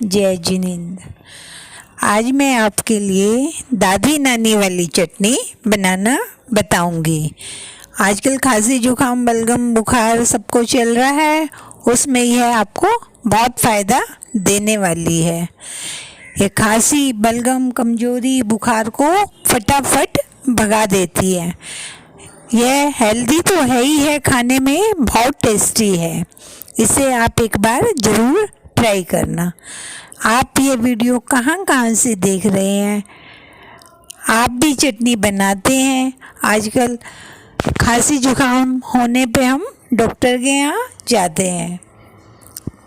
जय जिनेंद्र। आज मैं आपके लिए दादी नानी वाली चटनी बनाना बताऊंगी। आजकल खांसी जुकाम बलगम बुखार सबको चल रहा है, उसमें यह आपको बहुत फ़ायदा देने वाली है। ये खांसी बलगम कमजोरी बुखार को फटाफट भगा देती है। यह हेल्दी तो है ही है, खाने में बहुत टेस्टी है। इसे आप एक बार ज़रूर ट्राई करना। आप ये वीडियो कहाँ से देख रहे हैं? आप भी चटनी बनाते हैं? आजकल खांसी जुकाम होने पे हम डॉक्टर के यहाँ जाते हैं।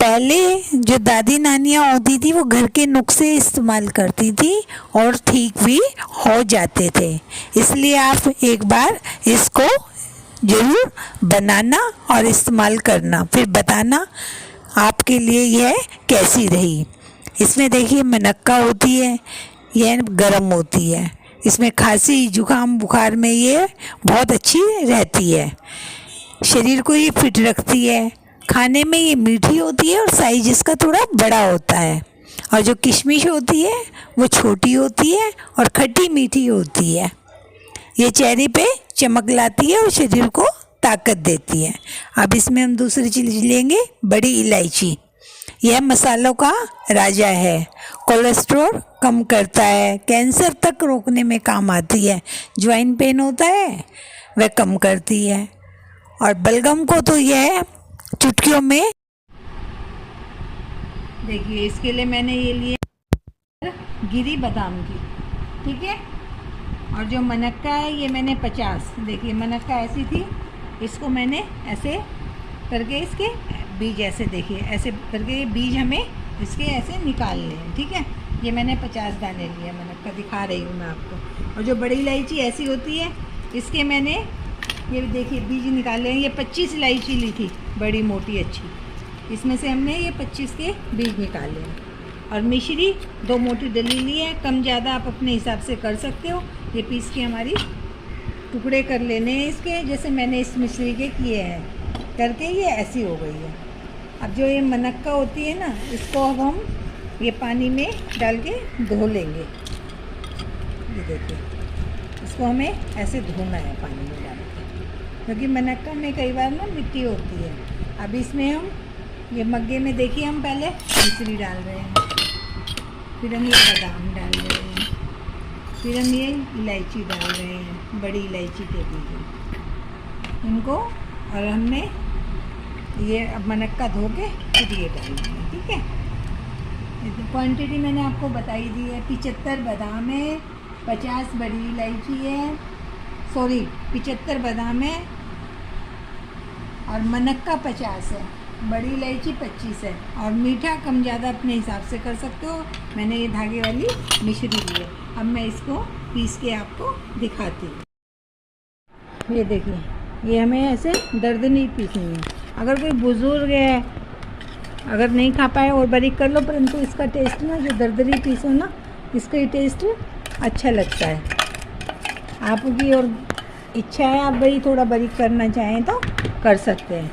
पहले जो दादी नानियाँ होती थी वो घर के नुस्खे इस्तेमाल करती थी और ठीक भी हो जाते थे। इसलिए आप एक बार इसको ज़रूर बनाना और इस्तेमाल करना, फिर बताना आपके लिए यह कैसी रही। इसमें देखिए मनक्का होती है, यह गर्म होती है। इसमें खांसी जुकाम बुखार में ये बहुत अच्छी रहती है, शरीर को ये फिट रखती है। खाने में ये मीठी होती है और साइज इसका थोड़ा बड़ा होता है। और जो किशमिश होती है वो छोटी होती है और खट्टी मीठी होती है। ये चेहरे पे चमक लाती है और शरीर को ताकत देती है। अब इसमें हम दूसरी चीज़ लेंगे, बड़ी इलायची। यह मसालों का राजा है, कोलेस्ट्रॉल कम करता है, कैंसर तक रोकने में काम आती है। ज्वाइंट पेन होता है वह कम करती है। और बलगम को तो यह चुटकियों में, देखिए इसके लिए मैंने ये लिए गिरी बादाम की, ठीक है। और जो मनक्का है ये मैंने 50, देखिए मनक्का ऐसी थी, इसको मैंने ऐसे करके इसके बीज ऐसे, देखिए ऐसे करके ये बीज हमें इसके ऐसे निकाल लें, ठीक है। ये मैंने 50 दाने लिए मनक्का, दिखा रही हूँ मैं आपको। और जो बड़ी इलायची ऐसी होती है, इसके मैंने ये देखिए बीज निकाले हैं। ये 25 इलायची ली थी, बड़ी मोटी अच्छी, इसमें से हमने ये 25 के बीज निकाले हैं। और मिश्री 2 मोटी डली ली है, कम ज़्यादा आप अपने हिसाब से कर सकते हो। ये पीस के हमारी टुकड़े कर लेने हैं इसके, जैसे मैंने इस मिश्री के किए हैं करके, ये ऐसी हो गई है। अब जो ये मनक्का होती है ना, इसको अब हम ये पानी में डाल के धो लेंगे। ये देखिए इसको हमें ऐसे धोना है पानी में डाल के, क्योंकि मनक्का में कई बार ना मिट्टी होती है। अब इसमें हम ये मग्गे में देखिए हम पहले मिश्री डाल रहे हैं, फिर हम ये बादाम डाल रहे हैं, फिर हम ये इलायची डाल रहे हैं, बड़ी इलायची के बीज इनको। और हमने ये अब मनक्का धो के फिर ये डालना है, ठीक है। क्वांटिटी मैंने आपको बताई दी है। 75 बादाम है, 50 बड़ी इलायची है, 75 बादाम है और मनक्का 50 है, बड़ी इलायची 25 है। और मीठा कम ज़्यादा अपने हिसाब से कर सकते हो। मैंने ये धागे वाली मिश्री ली है। अब मैं इसको पीस के आपको दिखाती हूँ। ये देखिए, ये हमें ऐसे दर्द नहीं पीसनी है। अगर कोई बुज़ुर्ग है, अगर नहीं खा पाए और बारीक कर लो, परंतु इसका टेस्ट ना, जो दरदरी पीसो ना, इसका ही टेस्ट अच्छा लगता है। आपकी और इच्छा है, आप बड़ी थोड़ा बारीक करना चाहें तो कर सकते हैं।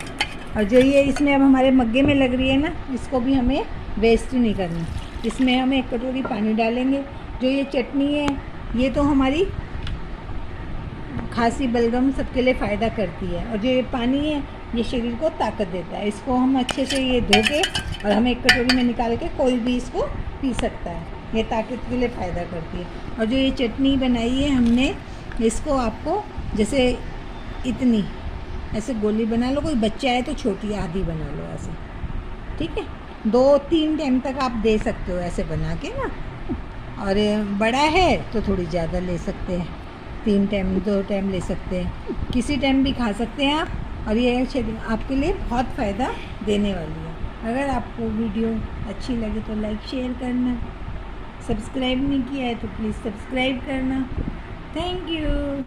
और जो ये इसमें अब हमारे मग्गे में लग रही है ना, इसको भी हमें वेस्ट नहीं करना। इसमें हम 1 कटोरी पानी डालेंगे। जो ये चटनी है ये तो हमारी खांसी बलगम सबके लिए फ़ायदा करती है। और जो ये पानी है ये शरीर को ताकत देता है। इसको हम अच्छे से ये धो के और हम 1 कटोरी में निकाल के कोई भी इसको पी सकता है। ये ताकत के लिए फ़ायदा करती है। और जो ये चटनी बनाई है हमने, इसको आपको जैसे इतनी ऐसे गोली बना लो, कोई बच्चा है तो छोटी आधी बना लो ऐसे, ठीक है। 2-3 टाइम तक आप दे सकते हो ऐसे बना के ना। और बड़ा है तो थोड़ी ज़्यादा ले सकते हैं, 3 टाइम 2 टाइम ले सकते हैं, किसी टाइम भी खा सकते हैं आप। और ये आपके लिए बहुत फ़ायदा देने वाली है। अगर आपको वीडियो अच्छी लगे तो लाइक शेयर करना, सब्सक्राइब नहीं किया है तो प्लीज़ सब्सक्राइब करना। Thank you.